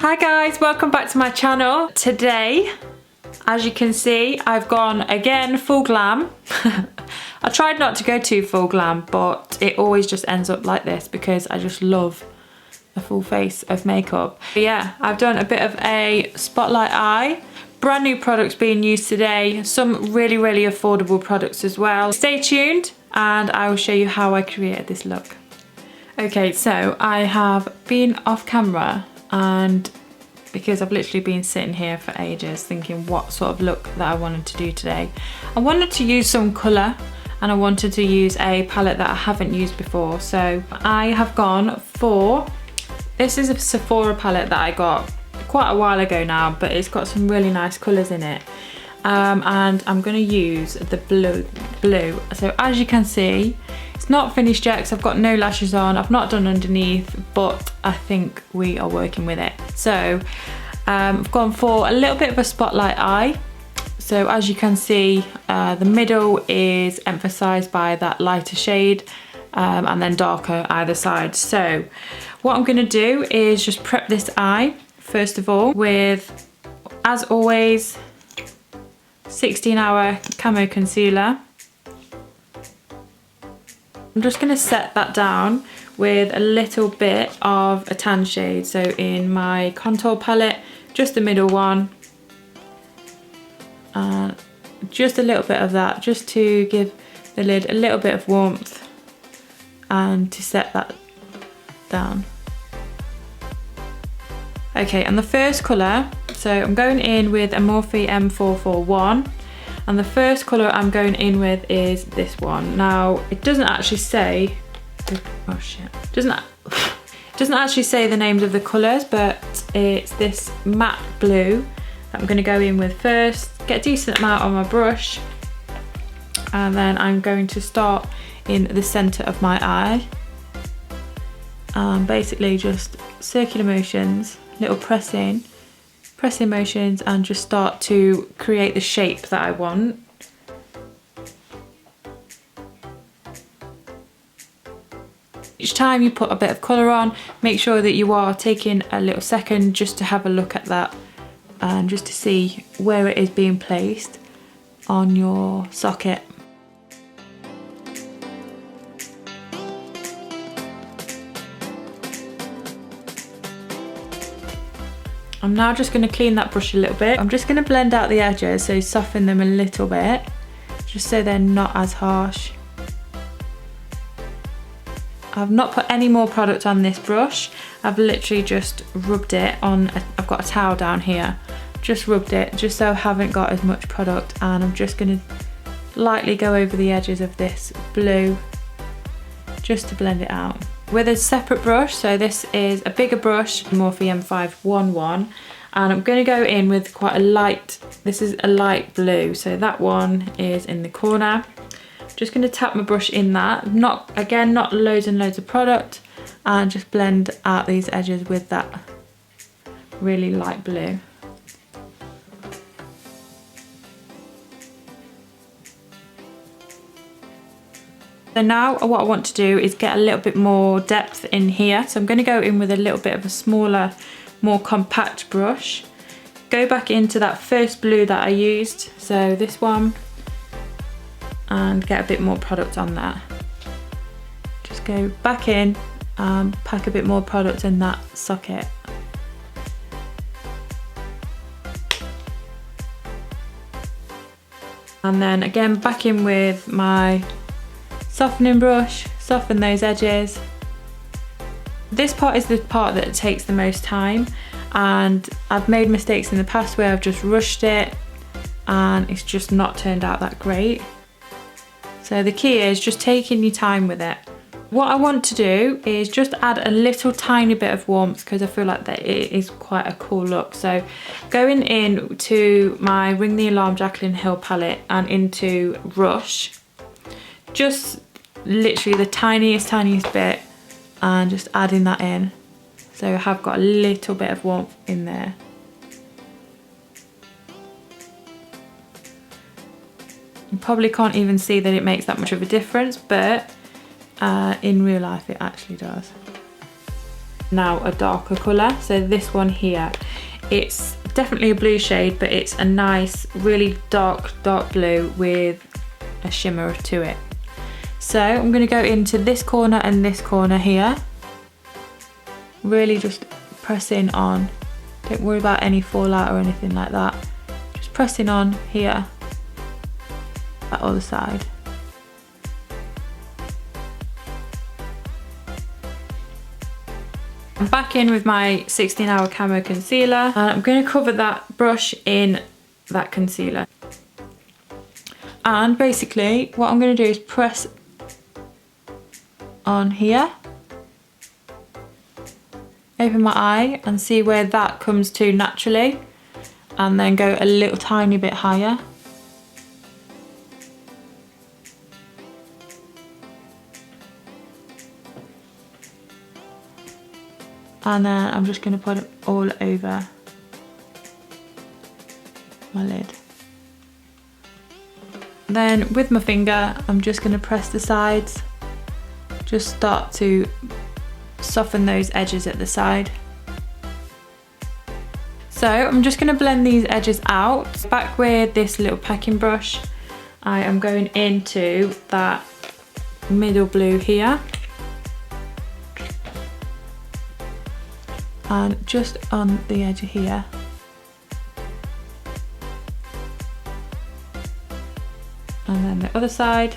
Hi guys, welcome back to my channel. Today, as you can see, I've gone again full glam. I tried not to go too full glam, but it always just ends up like this because I just love a full face of makeup. But yeah, I've done a bit of a spotlight eye. Brand new products being used today. Some really affordable products as well. Stay tuned and I will show you how I created this look. Okay, so I have been off camera and because I've literally been sitting here for ages thinking what sort of look that I wanted to do today. I wanted to use some colour and I wanted to use a palette that I haven't used before. So I have gone for, this is a Sephora palette that I got quite a while ago now, but it's got some really nice colours in it. And I'm going to use the blue. So as you can see, it's not finished yet because I've got no lashes on. I've not done underneath, but I think we are working with it. So I've gone for a little bit of a spotlight eye. So as you can see, the middle is emphasised by that lighter shade and then darker either side. So what I'm going to do is just prep this eye first of all with, as always, 16-hour camo concealer. I'm just going to set that down with a little bit of a tan shade. So in my contour palette, just the middle one. Just a little bit of that, just to give the lid a little bit of warmth and to set that down. Okay, and the first colour, so I'm going in with a Morphe M441 and the first colour I'm going in with is this one. Now, it doesn't actually say, oh shit, doesn't actually say the names of the colours, but it's this matte blue that I'm going to go in with first, get a decent amount on my brush, and then I'm going to start in the centre of my eye. Basically just circular motions, little pressing motions, and just start to create the shape that I want. Each time you put a bit of colour on, make sure that you are taking a little second just to have a look at that and just to see where it is being placed on your socket. I'm now just going to clean that brush a little bit. I'm just going to blend out the edges, so soften them a little bit, just so they're not as harsh. I've not put any more product on this brush. I've literally just rubbed it on, I've got a towel down here. Just rubbed it, just so I haven't got as much product, and I'm just going to lightly go over the edges of this blue, just to blend it out. With a separate brush, so this is a bigger brush, Morphe M511, and I'm going to go in with quite a light, this is a light blue, so that one is in the corner. Just going to tap my brush in that, not loads and loads of product, and just blend out these edges with that really light blue. So now what I want to do is get a little bit more depth in here. So I'm going to go in with a little bit of a smaller, more compact brush. Go back into that first blue that I used, so this one, and get a bit more product on that. Just go back in and pack a bit more product in that socket. And then again back in with my softening brush, soften those edges. This part is the part that takes the most time, and I've made mistakes in the past where I've just rushed it and it's just not turned out that great. So the key is just taking your time with it. What I want to do is just add a little tiny bit of warmth because I feel like that it is quite a cool look. So going in to my Ring the Alarm Jaclyn Hill palette and into Rush, just literally the tiniest bit, and just adding that in. So I have got a little bit of warmth in there. You probably can't even see that it makes that much of a difference, but in real life it actually does. Now a darker colour, so this one here, it's definitely a blue shade, but it's a nice, really dark blue with a shimmer to it. So I'm going to go into this corner and this corner here. Really just pressing on. Don't worry about any fallout or anything like that. Just pressing on here, that other side. I'm back in with my 16 Hour Camo Concealer, and I'm going to cover that brush in that concealer. And basically what I'm going to do is press on here, open my eye and see where that comes to naturally, and then go a little tiny bit higher. And then I'm just going to put it all over my lid. Then with my finger, I'm just going to press the sides, just start to soften those edges at the side. So I'm just going to blend these edges out. Back with this little packing brush, I am going into that middle blue here. And just on the edge here. And then the other side.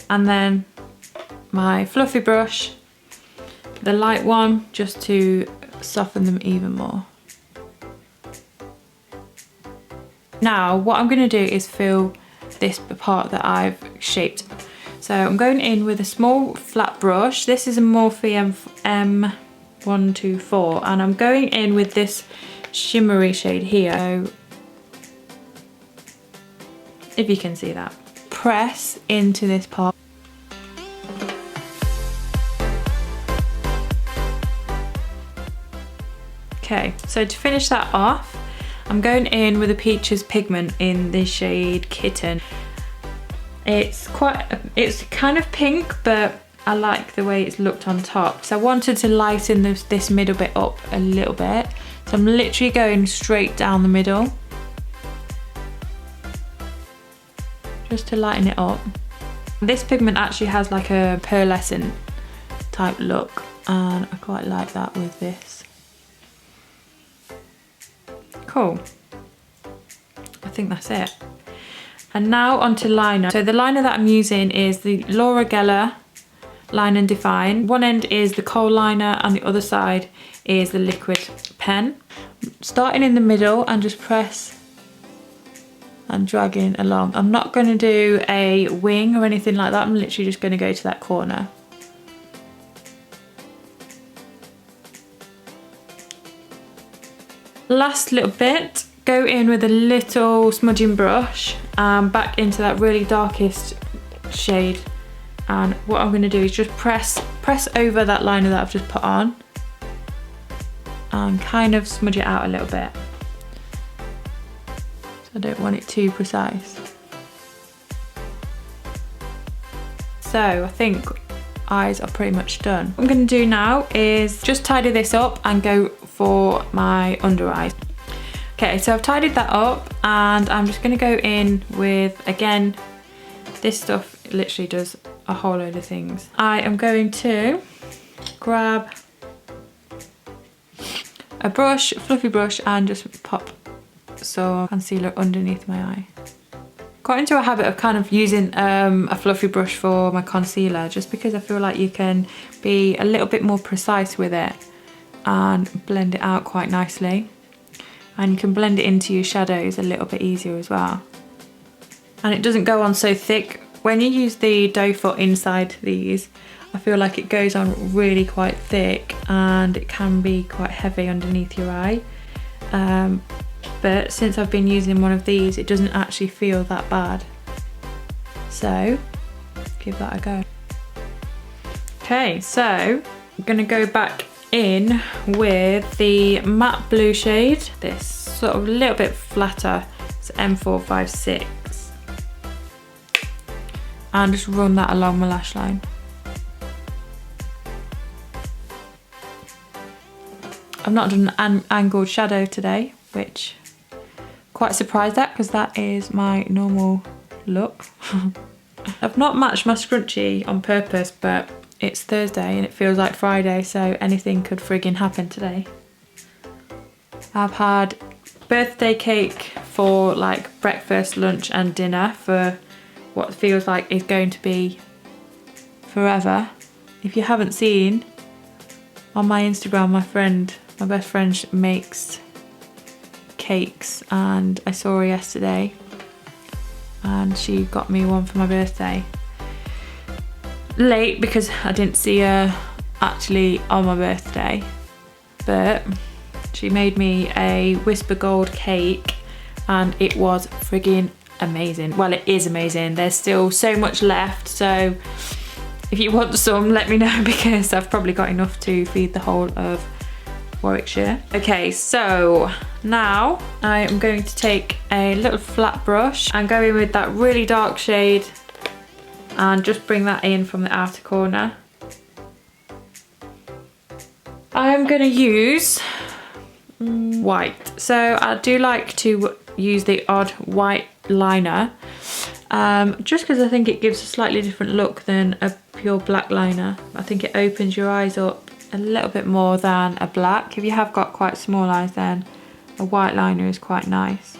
And then my fluffy brush, the light one, just to soften them even more. Now what I'm going to do is fill this part that I've shaped. So I'm going in with a small flat brush. This is a Morphe M124, and I'm going in with this shimmery shade here. So if you can see that, press into this part. Okay, so to finish that off, I'm going in with a Peaches pigment in the shade Kitten. It's kind of pink, but I like the way it's looked on top. So I wanted to lighten this middle bit up a little bit. So I'm literally going straight down the middle, just to lighten it up. This pigment actually has like a pearlescent type look, and I quite like that with this. Cool. I think that's it. And now onto liner. So the liner that I'm using is the Laura Geller Line and Define. One end is the kohl liner and the other side is the liquid pen. Starting in the middle and just press and dragging along. I'm not going to do a wing or anything like that. I'm literally just going to go to that corner. Last little bit, go in with a little smudging brush and back into that really darkest shade, and what I'm going to do is just press over that liner that I've just put on and kind of smudge it out a little bit. So I don't want it too precise. So I think eyes are pretty much done. What I'm going to do now is just tidy this up and go for my under eyes. Okay, so I've tidied that up and I'm just going to go in with, again, this stuff literally does a whole load of things. I am going to grab a brush, a fluffy brush, and just pop some concealer underneath my eye. Got into a habit of kind of using a fluffy brush for my concealer, just because I feel like you can be a little bit more precise with it and blend it out quite nicely. And you can blend it into your shadows a little bit easier as well. And it doesn't go on so thick. When you use the doe foot inside these, I feel like it goes on really quite thick and it can be quite heavy underneath your eye. But since I've been using one of these, it doesn't actually feel that bad. So, give that a go. Okay, so I'm gonna go back in with the matte blue shade, this sort of a little bit flatter, it's M456, and just run that along my lash line. I've not done an angled shadow today, which I'm quite surprised at because that is my normal look. I've not matched my scrunchie on purpose, but it's Thursday and it feels like Friday, so anything could friggin' happen today. I've had birthday cake for like breakfast, lunch and dinner for what feels like is going to be forever. If you haven't seen, on my Instagram, my best friend makes cakes and I saw her yesterday and she got me one for my birthday. Late because I didn't see her actually on my birthday, but she made me a Whisper Gold cake and it was friggin' amazing. Well, it is amazing. There's still so much left, so if you want some, let me know because I've probably got enough to feed the whole of Warwickshire. Okay, so now I am going to take a little flat brush and go in with that really dark shade and just bring that in from the outer corner. I'm gonna use white. So I do like to use the odd white liner just because I think it gives a slightly different look than a pure black liner. I think it opens your eyes up a little bit more than a black. If you have got quite small eyes, then a white liner is quite nice.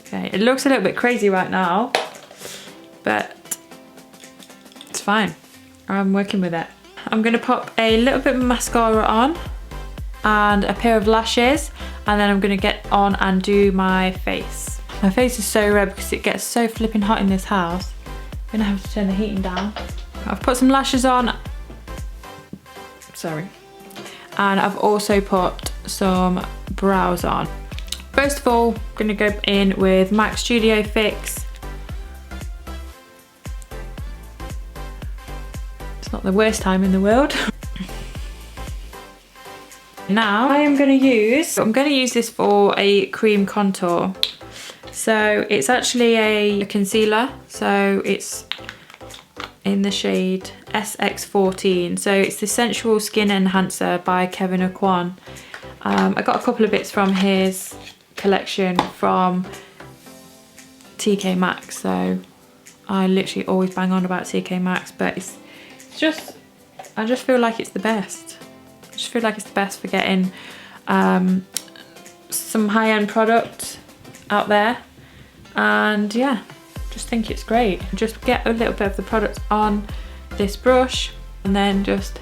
Okay, it looks a little bit crazy right now, but it's fine. I'm working with it. I'm gonna pop a little bit of mascara on and a pair of lashes, and then I'm gonna get on and do my face. My face is so red because it gets so flipping hot in this house. I'm gonna have to turn the heating down. I've put some lashes on. Sorry. And I've also put some brows on. First of all, I'm gonna go in with MAC Studio Fix. It's not the worst time in the world. Now I'm gonna use this for a cream contour. So it's actually a concealer, so it's in the shade SX14. So it's the Sensual Skin Enhancer by Kevin Aquan. I got a couple of bits from his collection from TK Maxx, so I literally always bang on about TK Maxx, but it's just, I just feel like it's the best. I just feel like it's the best for getting some high-end product out there, and yeah, just think it's great. Just get a little bit of the product on this brush and then just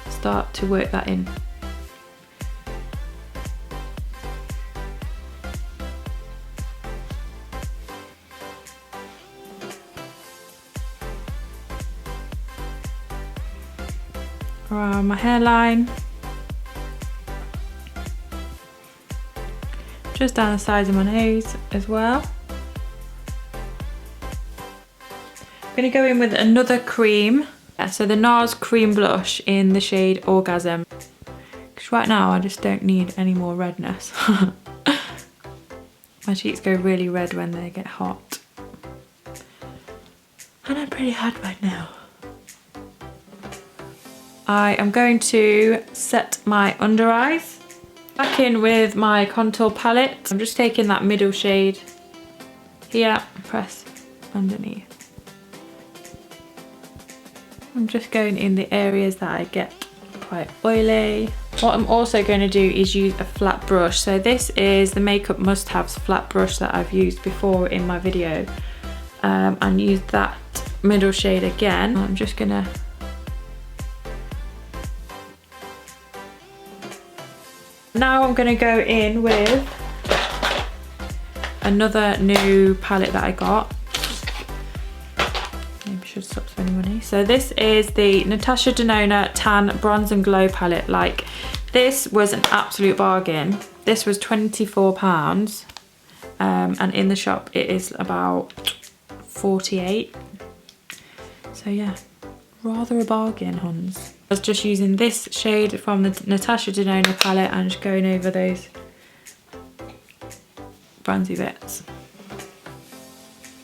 start to work that in. Around my hairline, just down the sides of my nose as well. I'm going to go in with another cream, so the NARS cream blush in the shade Orgasm, because right now I just don't need any more redness. My cheeks go really red when they get hot, and I'm pretty hot right now. I am going to set my under eyes. Back in with my contour palette. I'm just taking that middle shade here, press underneath. I'm just going in the areas that I get quite oily. What I'm also going to do is use a flat brush. So this is the Makeup Must Haves flat brush that I've used before in my video, and use that middle shade again. I'm just gonna now I'm going to go in with another new palette that I got. Maybe I should stop spending money. So this is the Natasha Denona Tan Bronze and Glow palette. Like, this was an absolute bargain. This was £24, and in the shop it is about 48. So yeah, rather a bargain, huns. I was just using this shade from the Natasha Denona palette and just going over those bronzy bits.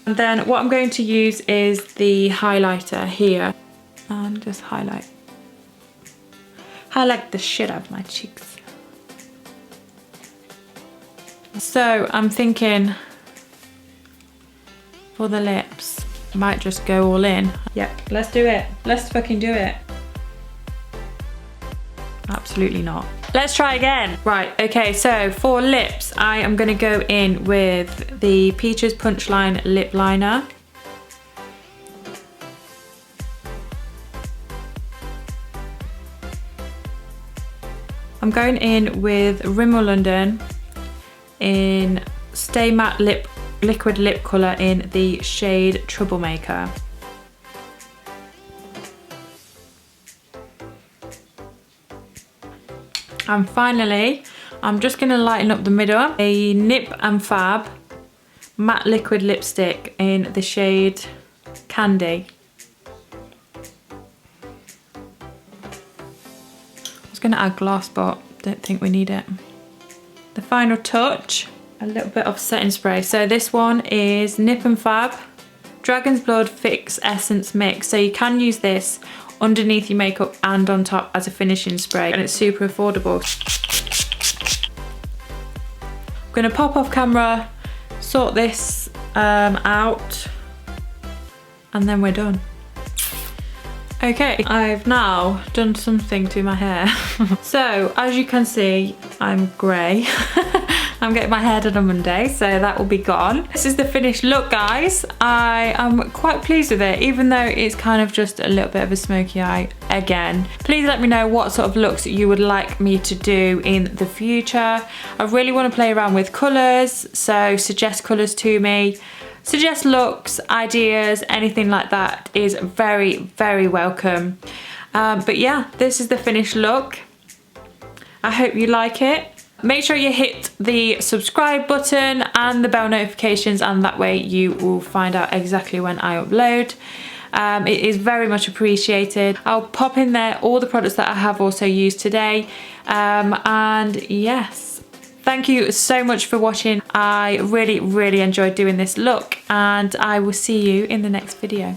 And then what I'm going to use is the highlighter here and just highlight highlight the shit out of my cheeks. So I'm thinking for the lips, I might just go all in. Yep, let's do it. Let's fucking do it. Absolutely not. Let's try again. Right, okay, so for lips, I am gonna go in with the Peaches Punchline Lip Liner. I'm going in with Rimmel London in Stay Matte Liquid Lip Colour in the shade Troublemaker. And finally, I'm just going to lighten up the middle. A Nip and Fab matte liquid lipstick in the shade Candy. I was going to add gloss, but don't think we need it. The final touch, a little bit of setting spray. So this one is Nip and Fab Dragon's Blood Fix Essence Mix. So you can use this underneath your makeup and on top as a finishing spray, and it's super affordable. I'm gonna pop off camera, sort this out, and then we're done. Okay, I've now done something to my hair. So as you can see, I'm grey. I'm getting my hair done on Monday, so that will be gone. This is the finished look, guys. I am quite pleased with it, even though it's kind of just a little bit of a smoky eye again. Please let me know what sort of looks you would like me to do in the future. I really want to play around with colours, so suggest colours to me. Suggest looks, ideas, anything like that is very, very welcome. But yeah, this is the finished look. I hope you like it. Make sure you hit the subscribe button and the bell notifications, and that way you will find out exactly when I upload. It is very much appreciated. I'll pop in there all the products that I have also used today. And yes, thank you so much for watching. I really, really enjoyed doing this look, and I will see you in the next video.